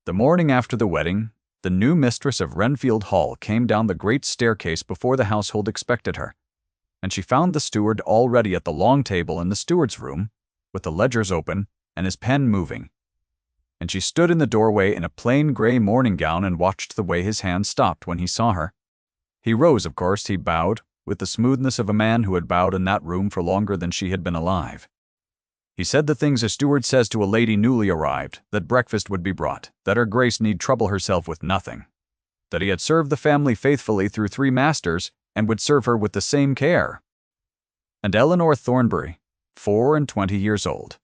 The morning after the wedding, the new mistress of Renfield Hall came down the great staircase before the household expected her, and she found the steward already at the long table in the steward's room, with the ledgers open and his pen moving. And she stood in the doorway in a plain gray morning gown and watched the way his hand stopped when he saw her. He rose, of course, he bowed, with the smoothness of a man who had bowed in that room for longer than she had been alive. He said the things a steward says to a lady newly arrived, that breakfast would be brought, that her grace need trouble herself with nothing, that he had served the family faithfully through 3 masters, and would serve her with the same care. And Eleanor Thornbury, 24 years old,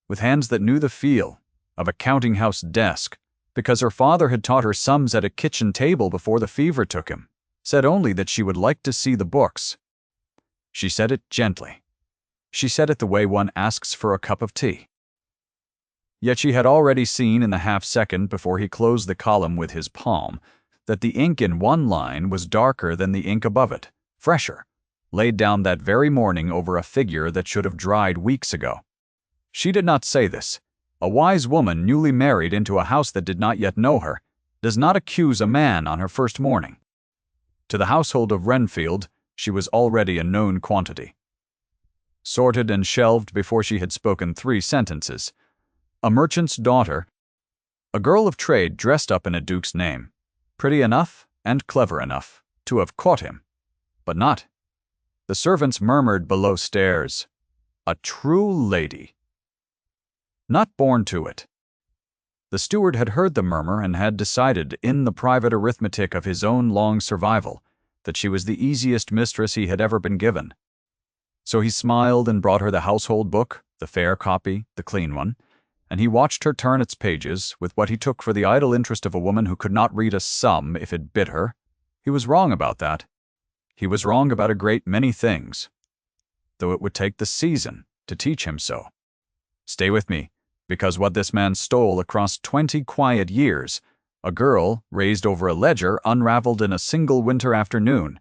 with hands that knew the feel of a counting-house desk, because her father had taught her sums at a kitchen table before the fever took him, said only that she would like to see the books. She said it gently. She said it the way one asks for a cup of tea. Yet she had already seen in the half-second before he closed the column with his palm that the ink in one line was darker than the ink above it, fresher, laid down that very morning over a figure that should have dried weeks ago. She did not say this. A wise woman newly married into a house that did not yet know her does not accuse a man on her first morning. To the household of Renfield, she was already a known quantity. Sorted and shelved before she had spoken 3 sentences. A merchant's daughter, a girl of trade dressed up in a duke's name, pretty enough and clever enough to have caught him, but not. The servants murmured below stairs, a true lady. Not born to it. The steward had heard the murmur and had decided, in the private arithmetic of his own long survival, that she was the easiest mistress he had ever been given. So he smiled and brought her the household book, the fair copy, the clean one, and he watched her turn its pages with what he took for the idle interest of a woman who could not read a sum if it bit her. He was wrong about that. He was wrong about a great many things, though it would take the season to teach him so. Stay with me, because what this man stole across 20 quiet years, a girl raised over a ledger unraveled in a single winter afternoon,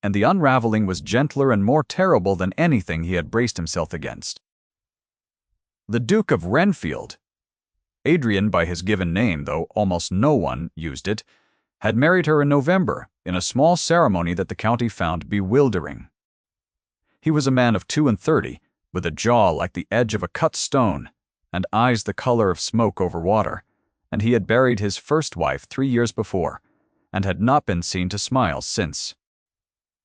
and the unraveling was gentler and more terrible than anything he had braced himself against. The Duke of Renfield, Adrian by his given name, though almost no one used it, had married her in November in a small ceremony that the county found bewildering. He was a man of 32, with a jaw like the edge of a cut stone, and eyes the color of smoke over water, and he had buried his first wife 3 years before, and had not been seen to smile since.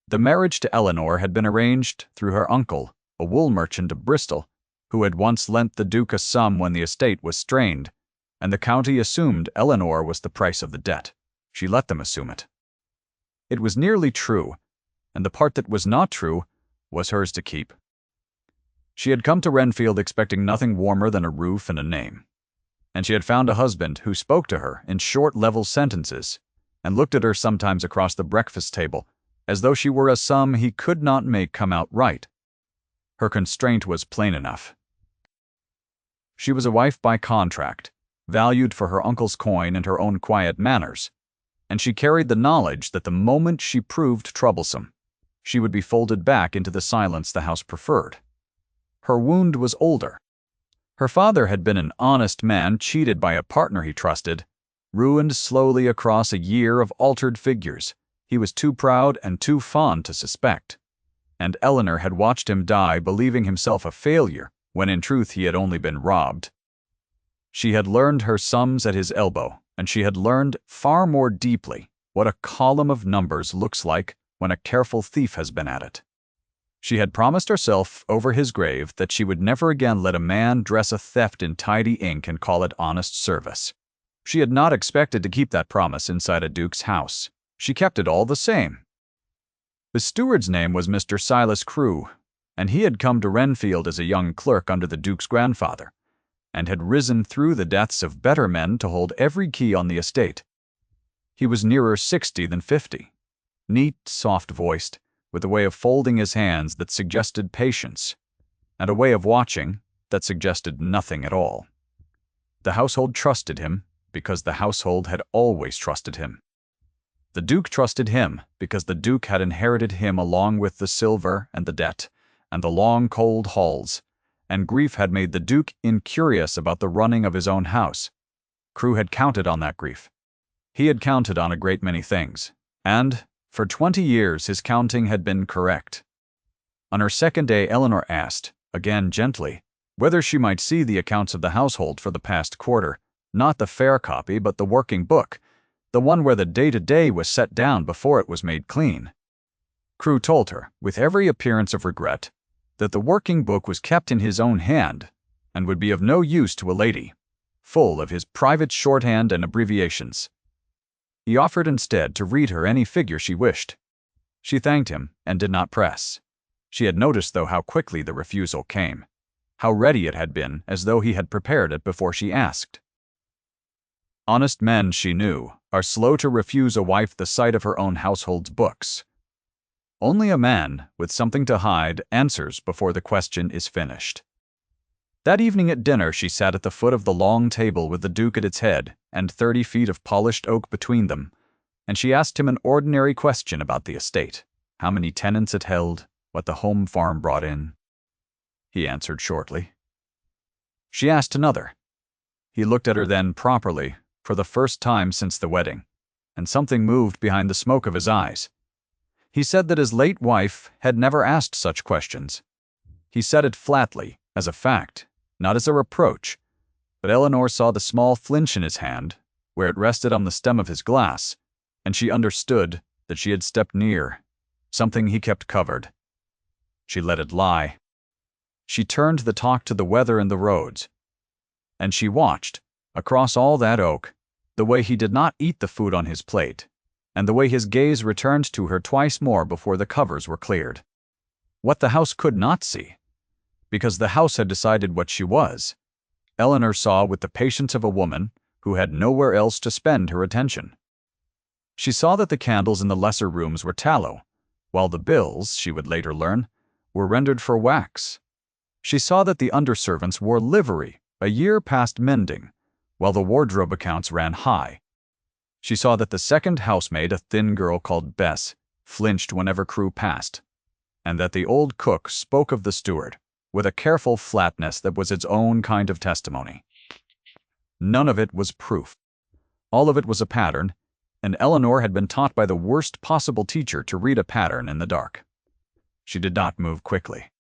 The marriage to Eleanor had been arranged through her uncle, a wool merchant of Bristol, who had once lent the Duke a sum when the estate was strained, and the county assumed Eleanor was the price of the debt. She let them assume it. It was nearly true, and the part that was not true was hers to keep. She had come to Renfield expecting nothing warmer than a roof and a name, and she had found a husband who spoke to her in short, level sentences, and looked at her sometimes across the breakfast table, as though she were a sum he could not make come out right. Her constraint was plain enough. She was a wife by contract, valued for her uncle's coin and her own quiet manners, and she carried the knowledge that the moment she proved troublesome, she would be folded back into the silence the house preferred. Her wound was older. Her father had been an honest man cheated by a partner he trusted, ruined slowly across a year of altered figures he was too proud and too fond to suspect, and Eleanor had watched him die believing himself a failure when in truth he had only been robbed. She had learned her sums at his elbow, and she had learned far more deeply what a column of numbers looks like when a careful thief has been at it. She had promised herself over his grave that she would never again let a man dress a theft in tidy ink and call it honest service. She had not expected to keep that promise inside a duke's house. She kept it all the same. The steward's name was Mr. Silas Crewe, and he had come to Renfield as a young clerk under the duke's grandfather, and had risen through the deaths of better men to hold every key on the estate. He was nearer 60 than 50, neat, soft-voiced, with a way of folding his hands that suggested patience, and a way of watching that suggested nothing at all. The household trusted him because the household had always trusted him. The Duke trusted him because the Duke had inherited him along with the silver and the debt and the long cold halls, and grief had made the Duke incurious about the running of his own house. Crewe had counted on that grief. He had counted on a great many things, and, for 20 years, his counting had been correct. On her second day, Eleanor asked, again gently, whether she might see the accounts of the household for the past quarter, not the fair copy, but the working book, the one where the day-to-day was set down before it was made clean. Crewe told her, with every appearance of regret, that the working book was kept in his own hand and would be of no use to a lady, full of his private shorthand and abbreviations. He offered instead to read her any figure she wished. She thanked him and did not press. She had noticed, though, how quickly the refusal came, how ready it had been, as though he had prepared it before she asked. Honest men, she knew, are slow to refuse a wife the sight of her own household's books. Only a man, with something to hide, answers before the question is finished. That evening at dinner she sat at the foot of the long table with the Duke at its head and 30 feet of polished oak between them, and she asked him an ordinary question about the estate, how many tenants it held, what the home farm brought in. He answered shortly. She asked another. He looked at her then properly, for the first time since the wedding, and something moved behind the smoke of his eyes. He said that his late wife had never asked such questions. He said it flatly, as a fact, not as a reproach, but Eleanor saw the small flinch in his hand, where it rested on the stem of his glass, and she understood that she had stepped near something he kept covered. She let it lie. She turned the talk to the weather and the roads, and she watched, across all that oak, the way he did not eat the food on his plate, and the way his gaze returned to her twice more before the covers were cleared. What the house could not see, because the house had decided what she was, Eleanor saw with the patience of a woman who had nowhere else to spend her attention. She saw that the candles in the lesser rooms were tallow, while the bills, she would later learn, were rendered for wax. She saw that the underservants wore livery, a year past mending, while the wardrobe accounts ran high. She saw that the second housemaid, a thin girl called Bess, flinched whenever Crewe passed, and that the old cook spoke of the steward with a careful flatness that was its own kind of testimony. None of it was proof. All of it was a pattern, and Eleanor had been taught by the worst possible teacher to read a pattern in the dark. She did not move quickly.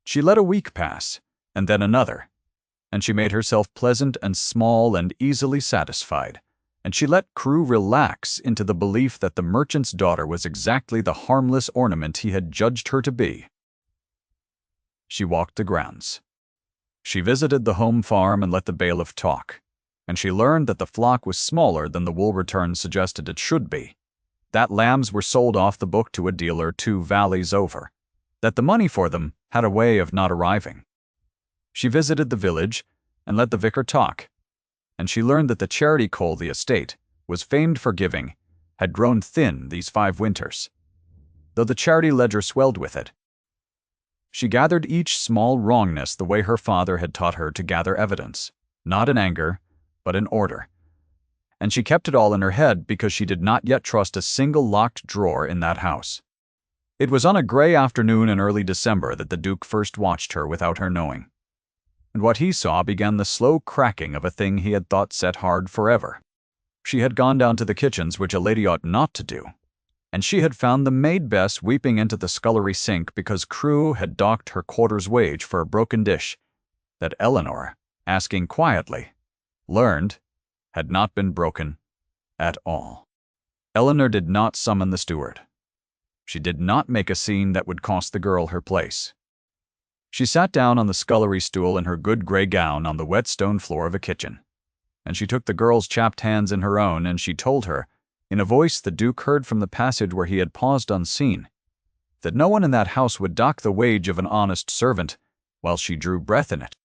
She let a week pass, and then another, and she made herself pleasant and small and easily satisfied, and she let Crewe relax into the belief that the merchant's daughter was exactly the harmless ornament he had judged her to be. She walked the grounds. She visited the home farm and let the bailiff talk, and she learned that the flock was smaller than the wool returns suggested it should be, that lambs were sold off the book to a dealer 2 valleys over, that the money for them had a way of not arriving. She visited the village and let the vicar talk, and she learned that the charity coal the estate was famed for giving had grown thin these 5 winters, though the charity ledger swelled with it. She gathered each small wrongness the way her father had taught her to gather evidence, not in anger, but in order. And she kept it all in her head because she did not yet trust a single locked drawer in that house. It was on a gray afternoon in early December that the Duke first watched her without her knowing, and what he saw began the slow cracking of a thing he had thought set hard forever. She had gone down to the kitchens, which a lady ought not to do, and she had found the maid Bess weeping into the scullery sink because Crewe had docked her quarter's wage for a broken dish that Eleanor, asking quietly, learned had not been broken at all. Eleanor did not summon the steward. She did not make a scene that would cost the girl her place. She sat down on the scullery stool in her good gray gown on the wet stone floor of a kitchen, and she took the girl's chapped hands in her own, and she told her, in a voice the Duke heard from the passage where he had paused unseen, that no one in that house would dock the wage of an honest servant while she drew breath in it,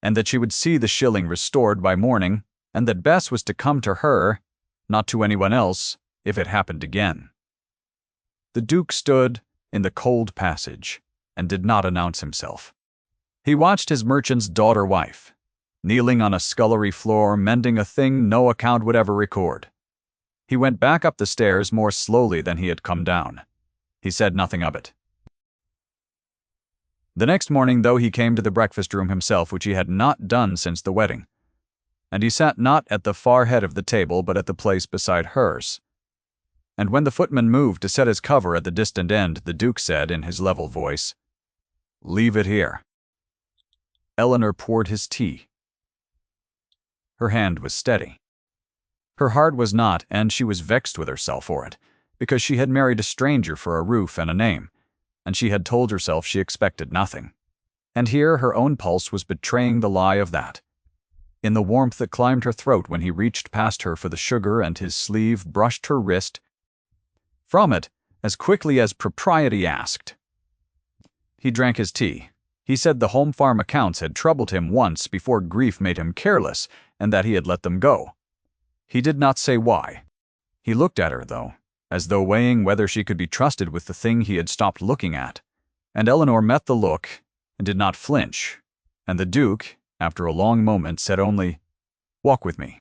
and that she would see the shilling restored by morning, and that Bess was to come to her, not to anyone else, if it happened again. The Duke stood in the cold passage and did not announce himself. He watched his merchant's daughter-wife, kneeling on a scullery floor, mending a thing no account would ever record. He went back up the stairs more slowly than he had come down. He said nothing of it. The next morning, though, he came to the breakfast room himself, which he had not done since the wedding. and he sat not at the far head of the table but at the place beside hers. And when the footman moved to set his cover at the distant end, the Duke said in his level voice, "Leave it here." Eleanor poured his tea. Her hand was steady. Her heart was not, and she was vexed with herself for it, because she had married a stranger for a roof and a name, and she had told herself she expected nothing. And here her own pulse was betraying the lie of that. In the warmth that climbed her throat when he reached past her for the sugar and his sleeve brushed her wrist from it as quickly as propriety asked. He drank his tea. He said the home farm accounts had troubled him once before grief made him careless, and that he had let them go. He did not say why. He looked at her, though, as though weighing whether she could be trusted with the thing he had stopped looking at. And Eleanor met the look and did not flinch, and the Duke, after a long moment, said only, "Walk with me."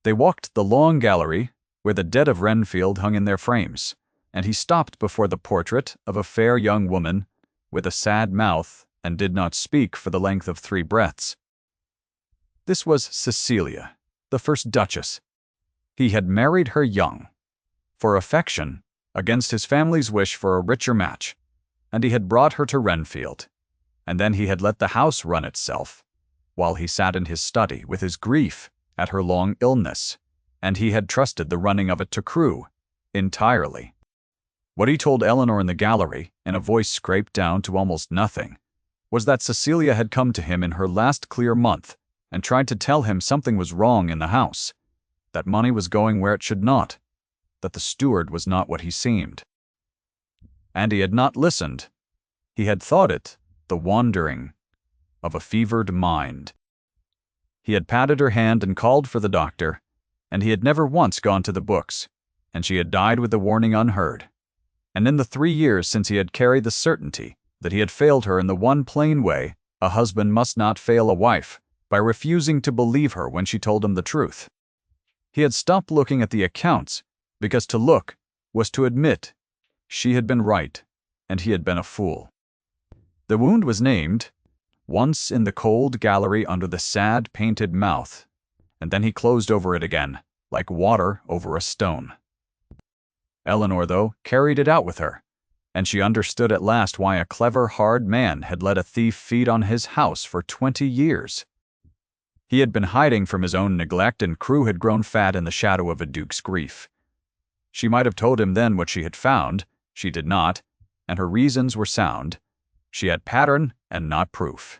They walked the long gallery where the dead of Renfield hung in their frames, and he stopped before the portrait of a fair young woman with a sad mouth and did not speak for the length of 3 breaths. This was Cecilia, the first Duchess. He had married her young, for affection, against his family's wish for a richer match, and he had brought her to Renfield, and then he had let the house run itself, while he sat in his study with his grief at her long illness, and he had trusted the running of it to Crewe entirely. What he told Eleanor in the gallery, in a voice scraped down to almost nothing, was that Cecilia had come to him in her last clear month and tried to tell him something was wrong in the house, that money was going where it should not, that the steward was not what he seemed. And he had not listened. He had thought it the wandering of a fevered mind. He had patted her hand and called for the doctor, and he had never once gone to the books, and she had died with the warning unheard. And in the 3 years since he had carried the certainty that he had failed her in the one plain way a husband must not fail a wife, by refusing to believe her when she told him the truth. He had stopped looking at the accounts, because to look was to admit she had been right, and he had been a fool. The wound was named, once in the cold gallery under the sad painted mouth, and then he closed over it again, like water over a stone. Eleanor, though, carried it out with her, and she understood at last why a clever, hard man had let a thief feed on his house for 20 years. He had been hiding from his own neglect, and Crewe had grown fat in the shadow of a duke's grief. She might have told him then what she had found. She did not, and her reasons were sound. She had pattern and not proof.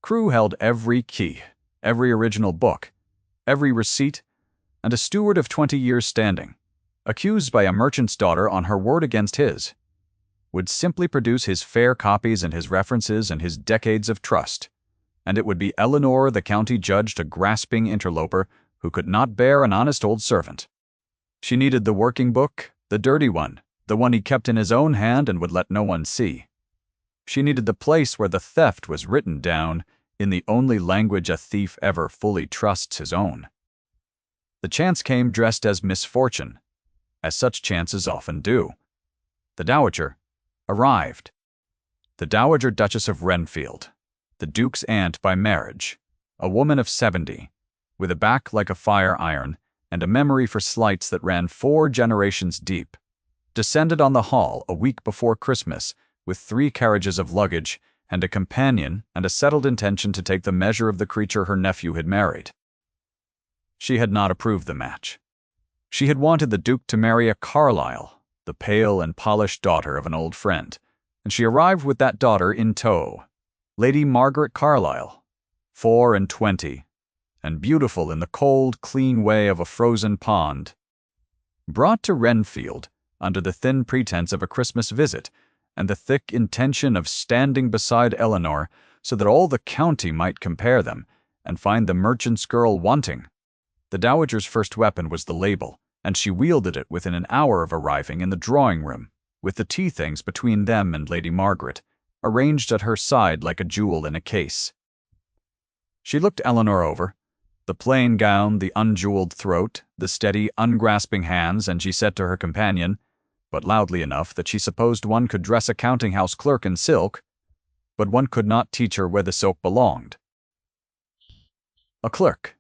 Crewe held every key, every original book, every receipt, and a steward of 20 years' standing, accused by a merchant's daughter on her word against his, would simply produce his fair copies and his references and his decades of trust, and it would be Eleanor, the county judge, a grasping interloper who could not bear an honest old servant. She needed the working book, the dirty one, the one he kept in his own hand and would let no one see. She needed the place where the theft was written down in the only language a thief ever fully trusts his own. The chance came dressed as misfortune, as such chances often do. The Dowager arrived. The Dowager Duchess of Renfield, the Duke's aunt by marriage, a woman of 70, with a back like a fire iron and a memory for slights that ran 4 generations deep, descended on the hall a week before Christmas with 3 carriages of luggage and a companion and a settled intention to take the measure of the creature her nephew had married. She had not approved the match. She had wanted the Duke to marry a Carlyle, the pale and polished daughter of an old friend, and she arrived with that daughter in tow, Lady Margaret Carlyle, 24, and beautiful in the cold, clean way of a frozen pond. Brought to Renfield under the thin pretense of a Christmas visit, and the thick intention of standing beside Eleanor so that all the county might compare them and find the merchant's girl wanting. The Dowager's first weapon was the label, and she wielded it within an hour of arriving in the drawing-room, with the tea-things between them and Lady Margaret, arranged at her side like a jewel in a case. She looked Eleanor over, the plain gown, the unjeweled throat, the steady, ungrasping hands, and she said to her companion, but loudly enough that she supposed one could dress a counting-house clerk in silk, but one could not teach her where the silk belonged. A clerk,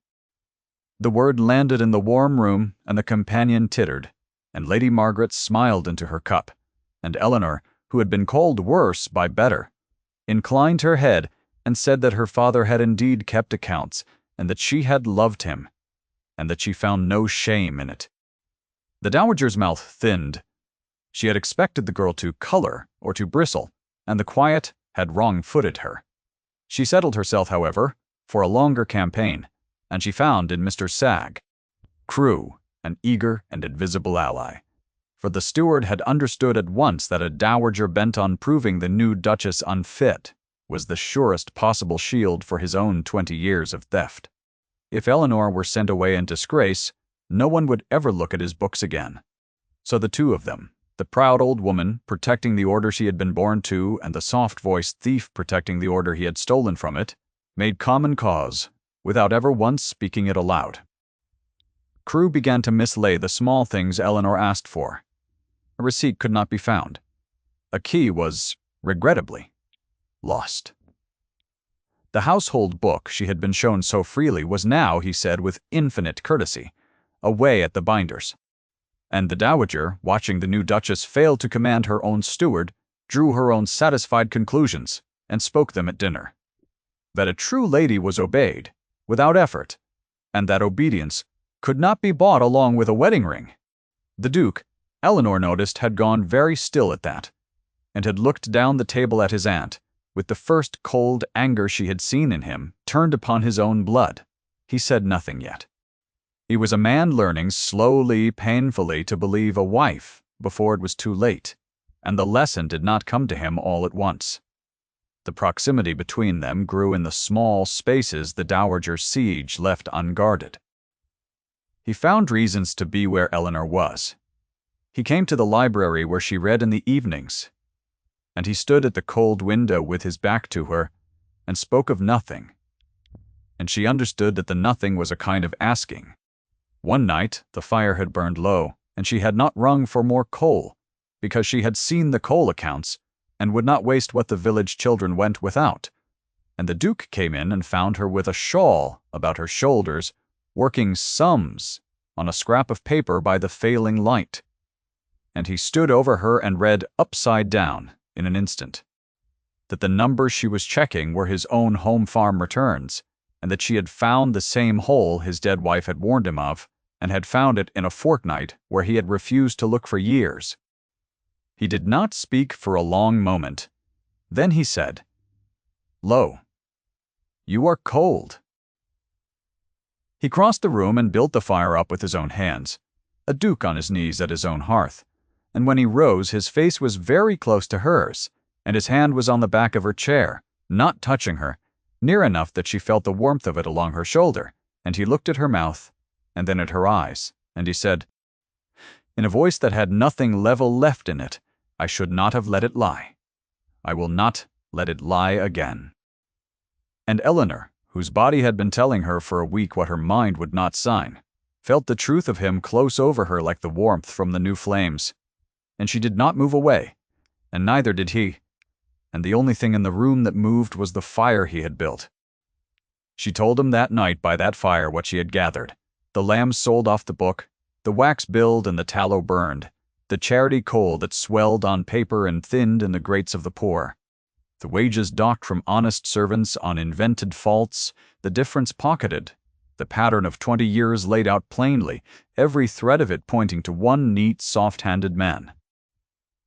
The word landed in the warm room, and the companion tittered, and Lady Margaret smiled into her cup, and Eleanor, who had been called worse by better, inclined her head and said that her father had indeed kept accounts, and that she had loved him, and that she found no shame in it. The dowager's mouth thinned. She had expected the girl to color or to bristle, and the quiet had wrong-footed her. She settled herself, however, for a longer campaign, and she found in Mr. Sagg Crewe an eager and invisible ally. For the steward had understood at once that a dowager bent on proving the new Duchess unfit was the surest possible shield for his own 20 years of theft. If Eleanor were sent away in disgrace, no one would ever look at his books again. So the two of them, the proud old woman protecting the order she had been born to, and the soft-voiced thief protecting the order he had stolen from it, made common cause, without ever once speaking it aloud. Crewe began to mislay the small things Eleanor asked for. A receipt could not be found. A key was, regrettably, lost. The household book she had been shown so freely was now, he said with infinite courtesy, away at the binder's. And the dowager, watching the new Duchess fail to command her own steward, drew her own satisfied conclusions, and spoke them at dinner. That a true lady was obeyed, without effort, and that obedience could not be bought along with a wedding ring. The Duke, Eleanor noticed, had gone very still at that, and had looked down the table at his aunt, with the first cold anger she had seen in him turned upon his own blood. He said nothing yet. He was a man learning slowly, painfully, to believe a wife before it was too late, and the lesson did not come to him all at once. The proximity between them grew in the small spaces the dowager's siege left unguarded. He found reasons to be where Eleanor was. He came to the library where she read in the evenings, and he stood at the cold window with his back to her, and spoke of nothing. And she understood that the nothing was a kind of asking. One night the fire had burned low, and she had not rung for more coal, because she had seen the coal accounts, and would not waste what the village children went without. And the Duke came in and found her with a shawl about her shoulders, working sums on a scrap of paper by the failing light. And he stood over her and read upside down in an instant that the numbers she was checking were his own home farm returns, and that she had found the same hole his dead wife had warned him of, and had found it in a fortnight where he had refused to look for years. He did not speak for a long moment. Then he said, "Lo, you are cold." He crossed the room and built the fire up with his own hands, a duke on his knees at his own hearth, and when he rose his face was very close to hers, and his hand was on the back of her chair, not touching her, near enough that she felt the warmth of it along her shoulder, and he looked at her mouth, and then at her eyes, and he said, in a voice that had nothing level left in it, "I should not have let it lie. I will not let it lie again." And Eleanor, whose body had been telling her for a week what her mind would not sign, felt the truth of him close over her like the warmth from the new flames, and she did not move away, and neither did he, and the only thing in the room that moved was the fire he had built. She told him that night by that fire what she had gathered: the lambs sold off the book, the wax billed and the tallow burned, the charity coal that swelled on paper and thinned in the grates of the poor, the wages docked from honest servants on invented faults, the difference pocketed, the pattern of 20 years laid out plainly, every thread of it pointing to one neat, soft-handed man.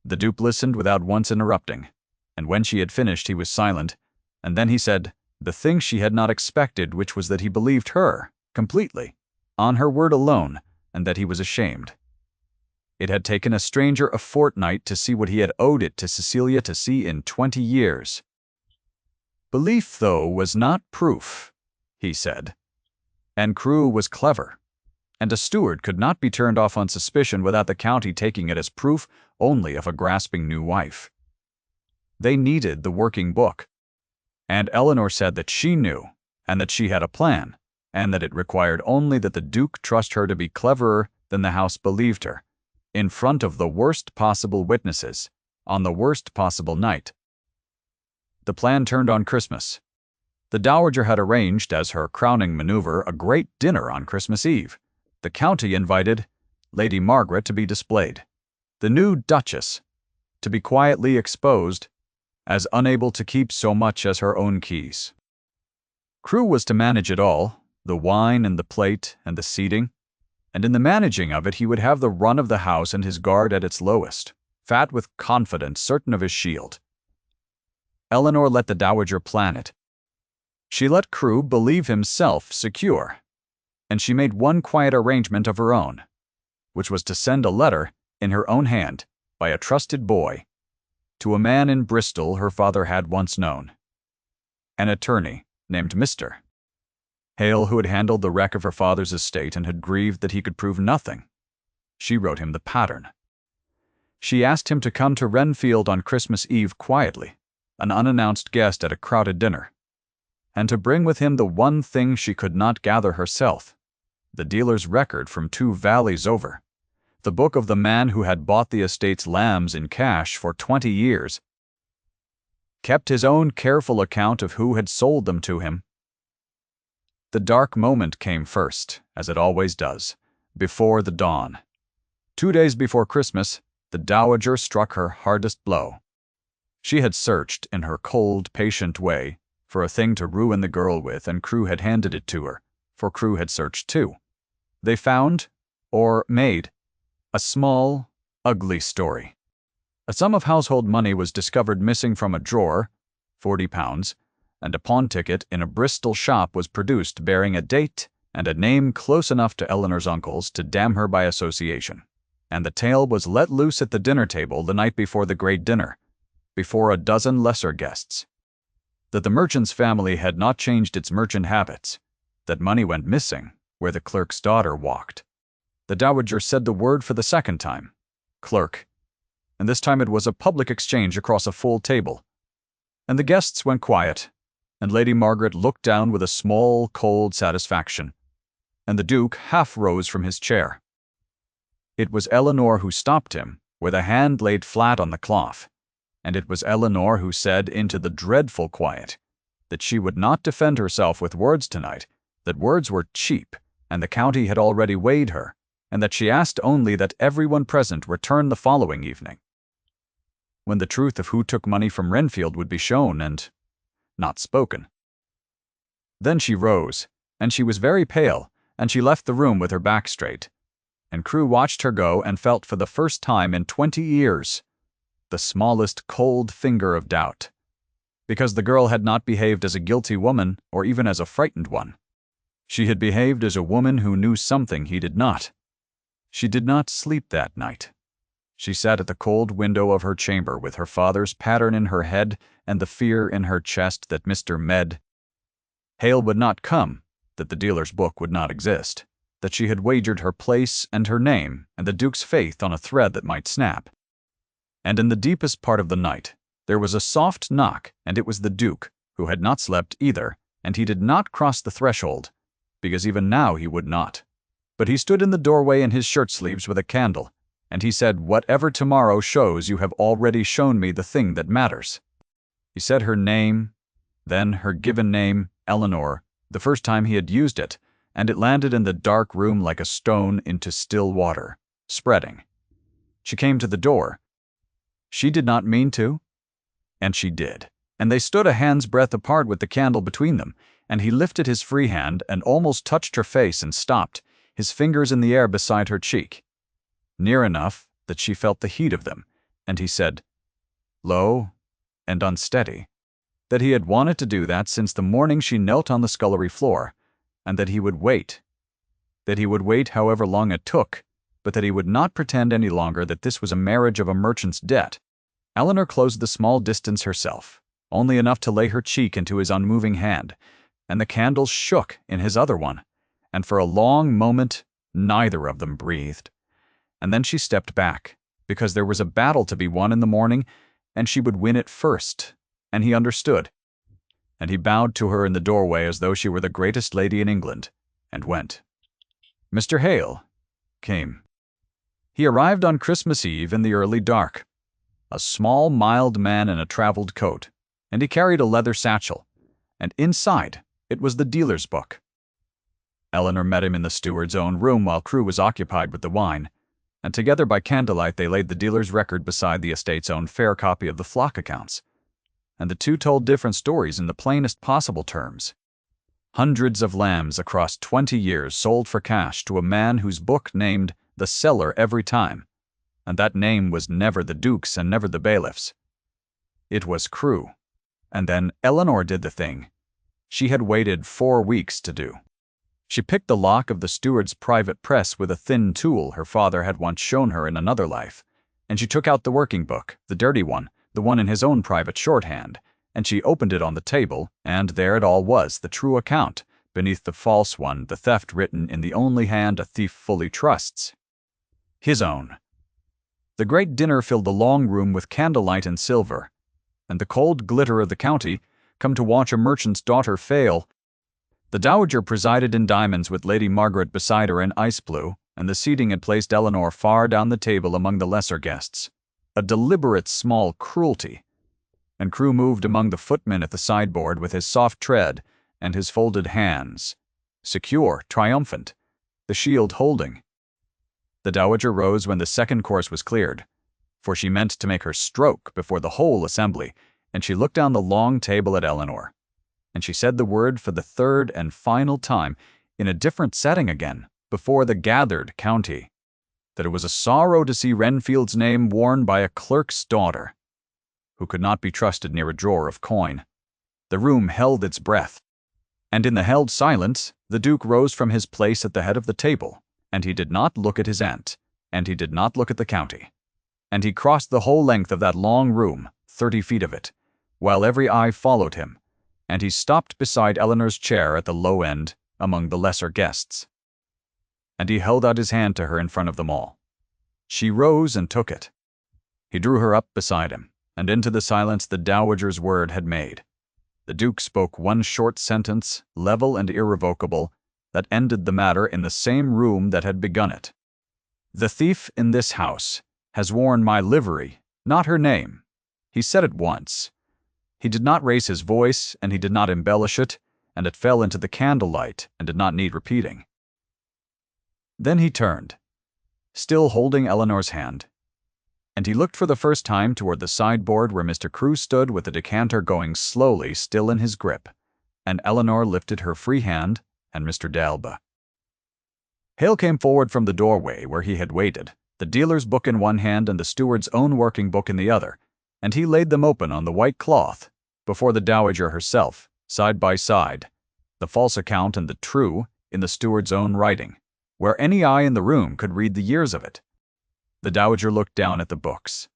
The Duke listened without once interrupting, and when she had finished he was silent, and then he said the thing she had not expected, which was that he believed her, completely, on her word alone, and that he was ashamed. It had taken a stranger a fortnight to see what he had owed it to Cecilia to see in 20 years. Belief, though, was not proof, he said, and Crewe was clever, and a steward could not be turned off on suspicion without the county taking it as proof only of a grasping new wife. They needed the working book, and Eleanor said that she knew, and that she had a plan, and that it required only that the Duke trust her to be cleverer than the house believed her, in front of the worst possible witnesses, on the worst possible night. The plan turned on Christmas. The Dowager had arranged, as her crowning maneuver, a great dinner on Christmas Eve. The county invited Lady Margaret to be displayed, the new Duchess to be quietly exposed as unable to keep so much as her own keys. Crewe was to manage it all, the wine and the plate and the seating, and in the managing of it he would have the run of the house and his guard at its lowest, fat with confidence, certain of his shield. Eleanor let the Dowager plan it. She let Crewe believe himself secure, and she made one quiet arrangement of her own, which was to send a letter in her own hand by a trusted boy to a man in Bristol her father had once known, an attorney named Mr. Hale, who had handled the wreck of her father's estate and had grieved that he could prove nothing. She wrote him the pattern. She asked him to come to Renfield on Christmas Eve quietly, an unannounced guest at a crowded dinner, and to bring with him the one thing she could not gather herself, the dealer's record from 2 valleys over, the book of the man who had bought the estate's lambs in cash for 20 years, kept his own careful account of who had sold them to him. The dark moment came first, as it always does, before the dawn. 2 days before Christmas, the Dowager struck her hardest blow. She had searched, in her cold, patient way, for a thing to ruin the girl with, and Crewe had handed it to her, for Crewe had searched too. They found, or made, a small, ugly story. A sum of household money was discovered missing from a drawer, £40, and a pawn ticket in a Bristol shop was produced bearing a date and a name close enough to Eleanor's uncle's to damn her by association. And the tale was let loose at the dinner table the night before the great dinner, before a dozen lesser guests. That the merchant's family had not changed its merchant habits, that money went missing where the clerk's daughter walked. The Dowager said the word for the second time, clerk, and this time it was a public exchange across a full table, and the guests went quiet, and Lady Margaret looked down with a small, cold satisfaction, and the Duke half rose from his chair. It was Eleanor who stopped him, with a hand laid flat on the cloth, and it was Eleanor who said into the dreadful quiet that she would not defend herself with words tonight, that words were cheap, and the county had already weighed her, and that she asked only that everyone present return the following evening, when the truth of who took money from Renfield would be shown and not spoken. Then she rose, and she was very pale, and she left the room with her back straight, and Crewe watched her go and felt for the first time in 20 years the smallest cold finger of doubt, because the girl had not behaved as a guilty woman or even as a frightened one. She had behaved as a woman who knew something he did not. She did not sleep that night. She sat at the cold window of her chamber with her father's pattern in her head and the fear in her chest that Mr. Hale would not come, that the dealer's book would not exist, that she had wagered her place and her name and the Duke's faith on a thread that might snap. And in the deepest part of the night, there was a soft knock, and it was the Duke, who had not slept either, and he did not cross the threshold, because even now he would not. But he stood in the doorway in his shirt-sleeves with a candle, and he said, "Whatever tomorrow shows, you have already shown me the thing that matters." He said her name, then her given name, Eleanor, the first time he had used it, and it landed in the dark room like a stone into still water, spreading. She came to the door. She did not mean to, and she did. And they stood a hand's breadth apart with the candle between them, and he lifted his free hand and almost touched her face and stopped, his fingers in the air beside her cheek, near enough that she felt the heat of them, and he said, low and unsteady, that he had wanted to do that since the morning she knelt on the scullery floor, and that he would wait however long it took, but that he would not pretend any longer that this was a marriage of a merchant's debt. Eleanor closed the small distance herself, only enough to lay her cheek into his unmoving hand, and the candle shook in his other one, and for a long moment neither of them breathed. And then she stepped back, because there was a battle to be won in the morning, and she would win it first, and he understood. And he bowed to her in the doorway as though she were the greatest lady in England, and went. Mr. Hale came. He arrived on Christmas Eve in the early dark, a small, mild man in a traveled coat, and he carried a leather satchel, and inside it was the dealer's book. Eleanor met him in the steward's own room while Crewe was occupied with the wine, and together by candlelight they laid the dealer's record beside the estate's own fair copy of the flock accounts, and the two told different stories in the plainest possible terms. Hundreds of lambs across 20 years sold for cash to a man whose book named the seller every time, and that name was never the Duke's and never the bailiff's. It was Crewe. And then Eleanor did the thing she had waited 4 weeks to do. She picked the lock of the steward's private press with a thin tool her father had once shown her in another life, and she took out the working book, the dirty one, the one in his own private shorthand, and she opened it on the table, and there it all was, the true account, beneath the false one, the theft written in the only hand a thief fully trusts. His own. The great dinner filled the long room with candlelight and silver, and the cold glitter of the county, come to watch a merchant's daughter fail. The dowager presided in diamonds with Lady Margaret beside her in ice blue, and the seating had placed Eleanor far down the table among the lesser guests. A deliberate small cruelty. And Crewe moved among the footmen at the sideboard with his soft tread and his folded hands, secure, triumphant, the shield holding. The dowager rose when the second course was cleared, for she meant to make her stroke before the whole assembly, and she looked down the long table at Eleanor, and she said the word for the third and final time, in a different setting again, before the gathered county, that it was a sorrow to see Renfield's name worn by a clerk's daughter, who could not be trusted near a drawer of coin. The room held its breath, and in the held silence the Duke rose from his place at the head of the table, and he did not look at his aunt, and he did not look at the county, and he crossed the whole length of that long room, 30 feet of it, while every eye followed him, and he stopped beside Eleanor's chair at the low end among the lesser guests. And he held out his hand to her in front of them all. She rose and took it. He drew her up beside him, and into the silence the dowager's word had made. The Duke spoke one short sentence, level and irrevocable, that ended the matter in the same room that had begun it. "The thief in this house has worn my livery, not her name." He said it once. He did not raise his voice, and he did not embellish it, and it fell into the candlelight and did not need repeating. Then he turned, still holding Eleanor's hand, and he looked for the first time toward the sideboard where Mr. Crewe stood with the decanter going slowly still in his grip, and Eleanor lifted her free hand and Mr. D'Alba. Hale came forward from the doorway where he had waited, the dealer's book in one hand and the steward's own working book in the other, and he laid them open on the white cloth before the dowager herself, side by side, the false account and the true in the steward's own writing, where any eye in the room could read the years of it. The dowager looked down at the books.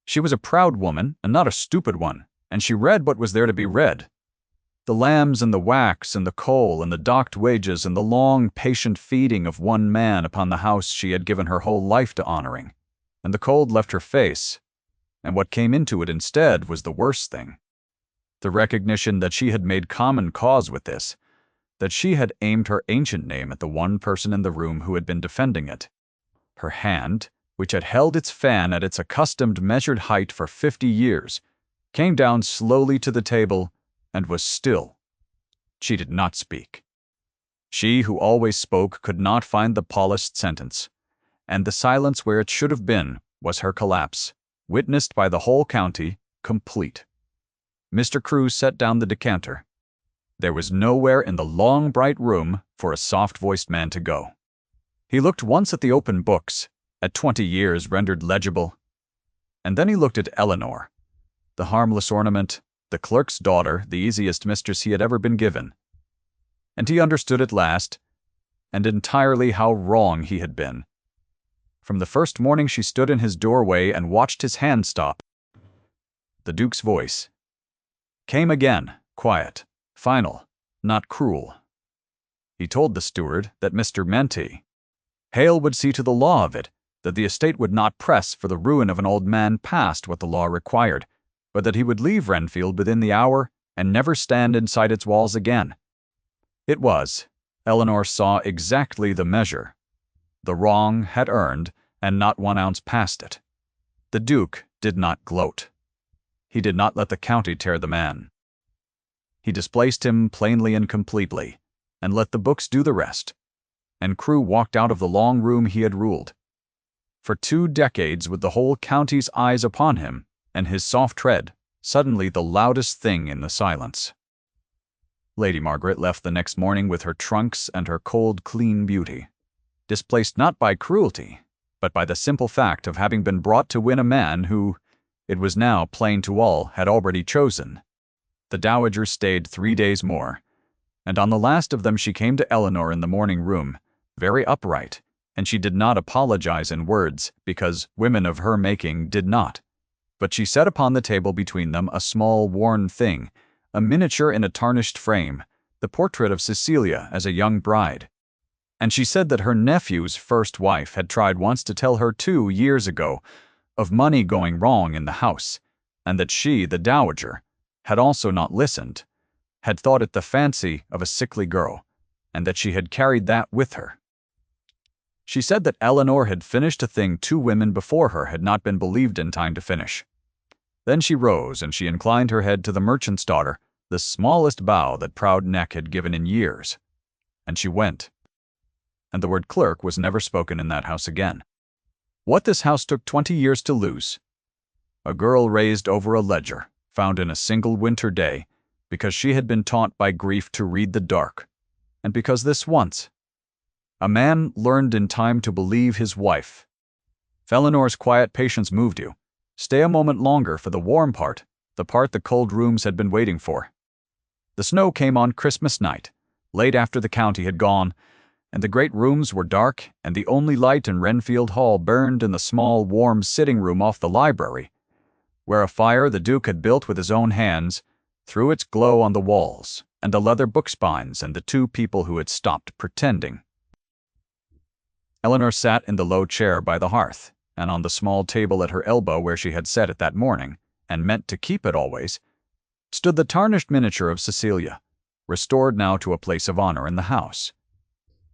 She was a proud woman, and not a stupid one, and she read what was there to be read. The lambs and the wax and the coal and the docked wages and the long, patient feeding of one man upon the house she had given her whole life to honoring. And the cold left her face, and what came into it instead was the worst thing. The recognition that she had made common cause with this, that she had aimed her ancient name at the one person in the room who had been defending it. Her hand, which had held its fan at its accustomed measured height for 50 years, came down slowly to the table and was still. She did not speak. She who always spoke could not find the polished sentence, and the silence where it should have been was her collapse, witnessed by the whole county, complete. Mr. Crewe set down the decanter. There was nowhere in the long, bright room for a soft-voiced man to go. He looked once at the open books, at 20 years rendered legible, and then he looked at Eleanor, the harmless ornament, the clerk's daughter, the easiest mistress he had ever been given. And he understood at last, and entirely how wrong he had been. From the first morning she stood in his doorway and watched his hand stop. The Duke's voice came again, quiet, final, not cruel. He told the steward that Mr. Menty, Hale would see to the law of it, that the estate would not press for the ruin of an old man past what the law required, but that he would leave Renfield within the hour and never stand inside its walls again. It was, Eleanor saw exactly the measure. The wrong had earned, and not 1 ounce past it. The Duke did not gloat. He did not let the county tear the man. He displaced him plainly and completely, and let the books do the rest. And Crewe walked out of the long room he had ruled. For 2 decades, with the whole county's eyes upon him, and his soft tread, suddenly the loudest thing in the silence. Lady Margaret left the next morning with her trunks and her cold, clean beauty, displaced not by cruelty, but by the simple fact of having been brought to win a man who, it was now plain to all, had already chosen. The dowager stayed 3 days more, and on the last of them she came to Eleanor in the morning room, very upright, and she did not apologize in words, because women of her making did not. But she set upon the table between them a small worn thing, a miniature in a tarnished frame, the portrait of Cecilia as a young bride. And she said that her nephew's first wife had tried once to tell her 2 years ago of money going wrong in the house, and that she, the dowager, had also not listened, had thought it the fancy of a sickly girl, and that she had carried that with her. She said that Eleanor had finished a thing 2 women before her had not been believed in time to finish. Then she rose and she inclined her head to the merchant's daughter, the smallest bow that proud neck had given in years. And she went. And the word clerk was never spoken in that house again. What this house took 20 years to lose. A girl raised over a ledger, found in a single winter day, because she had been taught by grief to read the dark, and because this once, a man learned in time to believe his wife. If Eleanor's quiet patience moved you, stay a moment longer for the warm part, the part the cold rooms had been waiting for. The snow came on Christmas night, late after the county had gone, and the great rooms were dark, and the only light in Renfield Hall burned in the small, warm sitting room off the library, where a fire the Duke had built with his own hands threw its glow on the walls, and the leather book spines and the 2 people who had stopped pretending. Eleanor sat in the low chair by the hearth, and on the small table at her elbow where she had set it that morning, and meant to keep it always, stood the tarnished miniature of Cecilia, restored now to a place of honor in the house.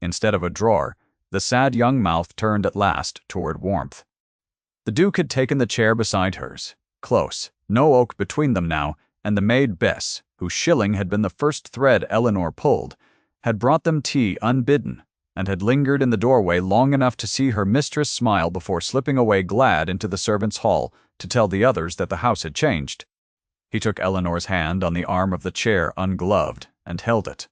Instead of a drawer, the sad young mouth turned at last toward warmth. The Duke had taken the chair beside hers, close, no oak between them now, and the maid Bess, whose shilling had been the first thread Eleanor pulled, had brought them tea unbidden, and had lingered in the doorway long enough to see her mistress smile before slipping away glad into the servants' hall to tell the others that the house had changed. He took Eleanor's hand on the arm of the chair ungloved, and held it.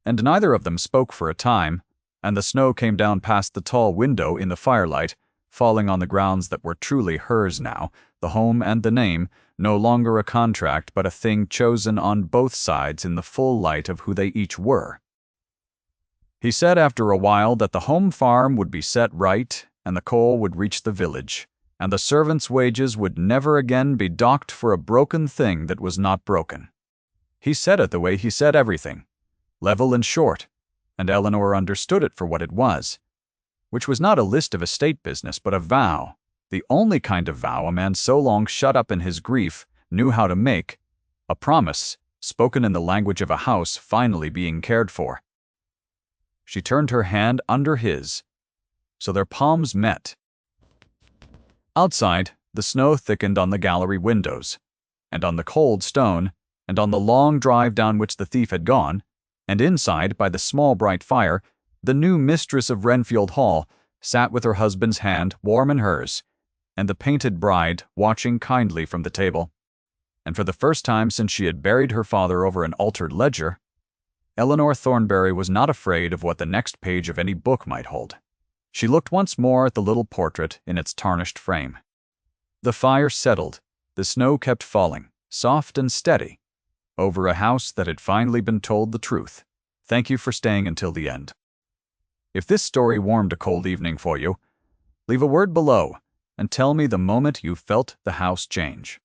And neither of them spoke for a time, and the snow came down past the tall window in the firelight, falling on the grounds that were truly hers now, the home and the name, no longer a contract but a thing chosen on both sides in the full light of who they each were. He said after a while that the home farm would be set right, and the coal would reach the village, and the servants' wages would never again be docked for a broken thing that was not broken. He said it the way he said everything, level and short, and Eleanor understood it for what it was, which was not a list of estate business but a vow, the only kind of vow a man so long shut up in his grief knew how to make, a promise spoken in the language of a house finally being cared for. She turned her hand under his, so their palms met. Outside, the snow thickened on the gallery windows, and on the cold stone, and on the long drive down which the thief had gone, and inside, by the small bright fire, the new mistress of Renfield Hall sat with her husband's hand warm in hers, and the painted bride watching kindly from the table. And for the first time since she had buried her father over an altered ledger, Eleanor Thornbury was not afraid of what the next page of any book might hold. She looked once more at the little portrait in its tarnished frame. The fire settled, the snow kept falling, soft and steady, over a house that had finally been told the truth. Thank you for staying until the end. If this story warmed a cold evening for you, leave a word below and tell me the moment you felt the house change.